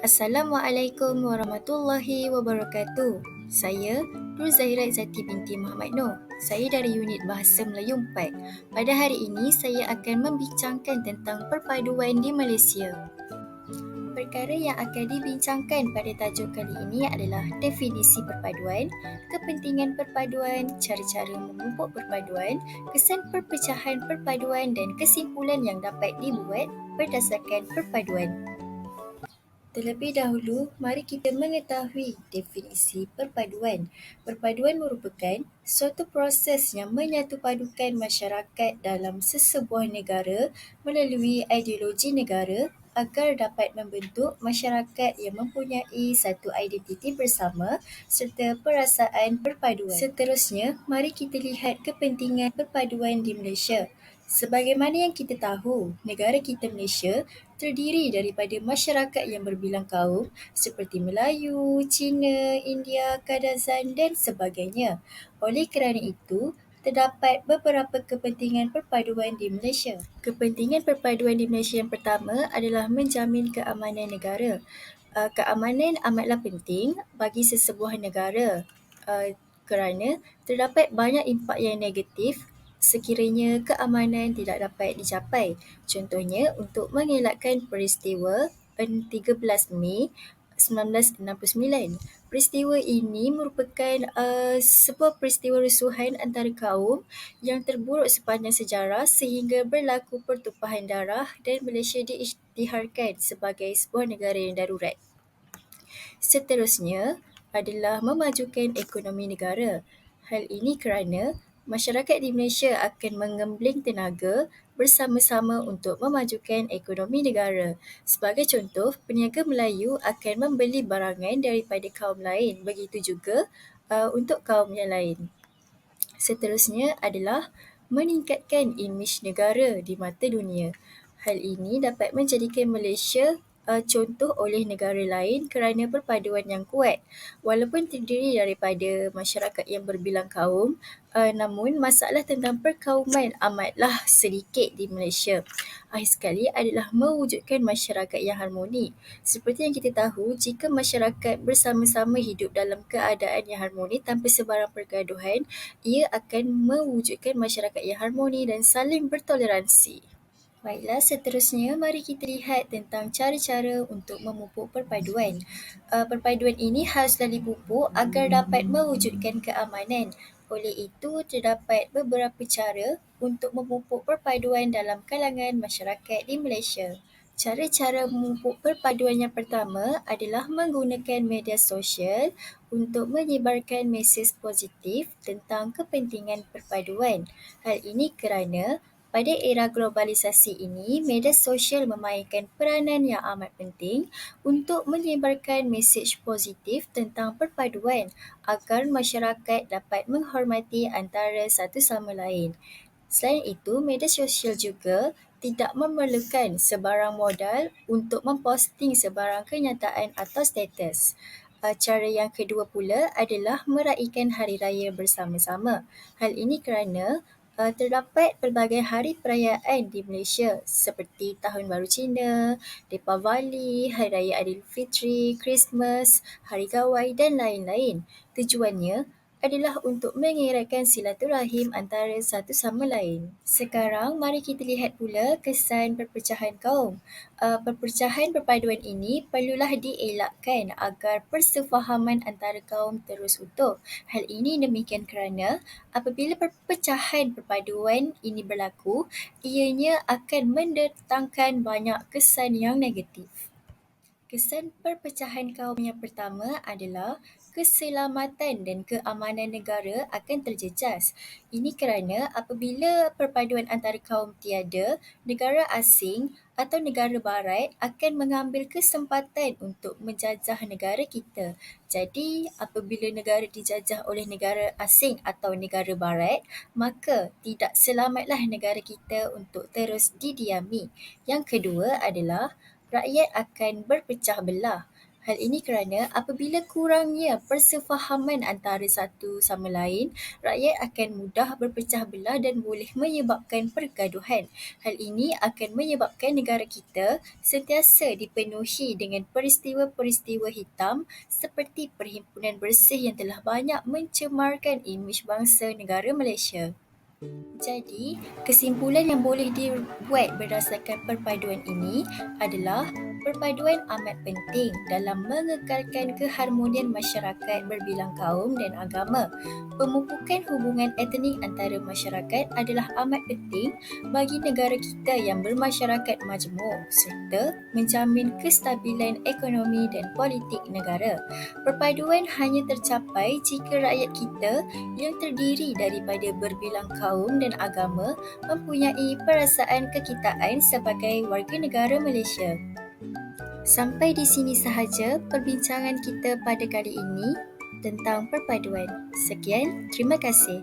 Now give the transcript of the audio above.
Assalamualaikum warahmatullahi wabarakatuh. Saya Nur Zahira Izzati binti Muhammad Noor. Saya dari unit Bahasa Melayu 4. Pada hari ini saya akan membincangkan tentang perpaduan di Malaysia. Perkara yang akan dibincangkan pada tajuk kali ini adalah definisi perpaduan, kepentingan perpaduan, cara-cara memupuk perpaduan, kesan perpecahan perpaduan dan kesimpulan yang dapat dibuat berdasarkan perpaduan. Terlebih dahulu, mari kita mengetahui definisi perpaduan. Perpaduan merupakan suatu proses yang menyatupadukan masyarakat dalam sesebuah negara melalui ideologi negara agar dapat membentuk masyarakat yang mempunyai satu identiti bersama serta perasaan perpaduan. Seterusnya, mari kita lihat kepentingan perpaduan di Malaysia. Sebagaimana yang kita tahu, negara kita Malaysia terdiri daripada masyarakat yang berbilang kaum seperti Melayu, Cina, India, Kadazan dan sebagainya. Oleh kerana itu, terdapat beberapa kepentingan perpaduan di Malaysia. Kepentingan perpaduan di Malaysia yang pertama adalah menjamin keamanan negara. Keamanan amatlah penting bagi sesebuah negara kerana terdapat banyak impak yang negatif sekiranya keamanan tidak dapat dicapai. Contohnya, untuk mengelakkan peristiwa 13 Mei 1969. Peristiwa ini merupakan sebuah peristiwa rusuhan antara kaum yang terburuk sepanjang sejarah sehingga berlaku pertumpahan darah dan Malaysia diisytiharkan sebagai sebuah negara yang darurat. Seterusnya adalah memajukan ekonomi negara. Hal ini kerana masyarakat di Malaysia akan mengembling tenaga bersama-sama untuk memajukan ekonomi negara. Sebagai contoh, peniaga Melayu akan membeli barangan daripada kaum lain. Begitu juga untuk kaum yang lain. Seterusnya adalah meningkatkan imej negara di mata dunia. Hal ini dapat menjadikan Malaysia contoh oleh negara lain kerana perpaduan yang kuat. Walaupun terdiri daripada masyarakat yang berbilang kaum, namun masalah tentang perkauman amatlah sedikit di Malaysia. Akhir sekali adalah mewujudkan masyarakat yang harmoni. Seperti yang kita tahu, jika masyarakat bersama-sama hidup dalam keadaan yang harmoni tanpa sebarang pergaduhan, ia akan mewujudkan masyarakat yang harmoni dan saling bertoleransi. Baiklah, seterusnya mari kita lihat tentang cara-cara untuk memupuk perpaduan. Perpaduan ini haruslah dipupuk agar dapat mewujudkan keamanan. Oleh itu, terdapat beberapa cara untuk memupuk perpaduan dalam kalangan masyarakat di Malaysia. Cara-cara memupuk perpaduan yang pertama adalah menggunakan media sosial untuk menyebarkan mesej positif tentang kepentingan perpaduan. Hal ini kerana pada era globalisasi ini, media sosial memainkan peranan yang amat penting untuk menyebarkan mesej positif tentang perpaduan agar masyarakat dapat menghormati antara satu sama lain. Selain itu, media sosial juga tidak memerlukan sebarang modal untuk memposting sebarang kenyataan atau status. Cara yang kedua pula adalah meraihkan hari raya bersama-sama. Hal ini kerana terdapat pelbagai hari perayaan di Malaysia seperti Tahun Baru Cina, Deepavali, Hari Raya Aidilfitri, Christmas, Hari Gawai dan lain-lain. Tujuannya adalah untuk mengeratkan silaturahim antara satu sama lain. Sekarang, mari kita lihat pula kesan perpecahan kaum. Perpecahan perpaduan ini perlulah dielakkan agar persefahaman antara kaum terus utuh. Hal ini demikian kerana apabila perpecahan perpaduan ini berlaku, ianya akan mendatangkan banyak kesan yang negatif. Kesan perpecahan kaum yang pertama adalah keselamatan dan keamanan negara akan terjejas. Ini kerana apabila perpaduan antara kaum tiada, negara asing atau negara barat akan mengambil kesempatan untuk menjajah negara kita. Jadi, apabila negara dijajah oleh negara asing atau negara barat, maka tidak selamatlah negara kita untuk terus didiami. Yang kedua adalah rakyat akan berpecah belah. Hal ini kerana apabila kurangnya persefahaman antara satu sama lain, rakyat akan mudah berpecah belah dan boleh menyebabkan pergaduhan. Hal ini akan menyebabkan negara kita sentiasa dipenuhi dengan peristiwa-peristiwa hitam seperti Perhimpunan Bersih yang telah banyak mencemarkan imej bangsa negara Malaysia. Jadi, kesimpulan yang boleh dibuat berdasarkan perpaduan ini adalah perpaduan amat penting dalam mengekalkan keharmonian masyarakat berbilang kaum dan agama. Pemupukan hubungan etnik antara masyarakat adalah amat penting bagi negara kita yang bermasyarakat majmuk serta menjamin kestabilan ekonomi dan politik negara. Perpaduan hanya tercapai jika rakyat kita yang terdiri daripada berbilang kaum dan agama mempunyai perasaan kekitaan sebagai warga negara Malaysia. Sampai di sini sahaja perbincangan kita pada kali ini tentang perpaduan. Sekian, terima kasih.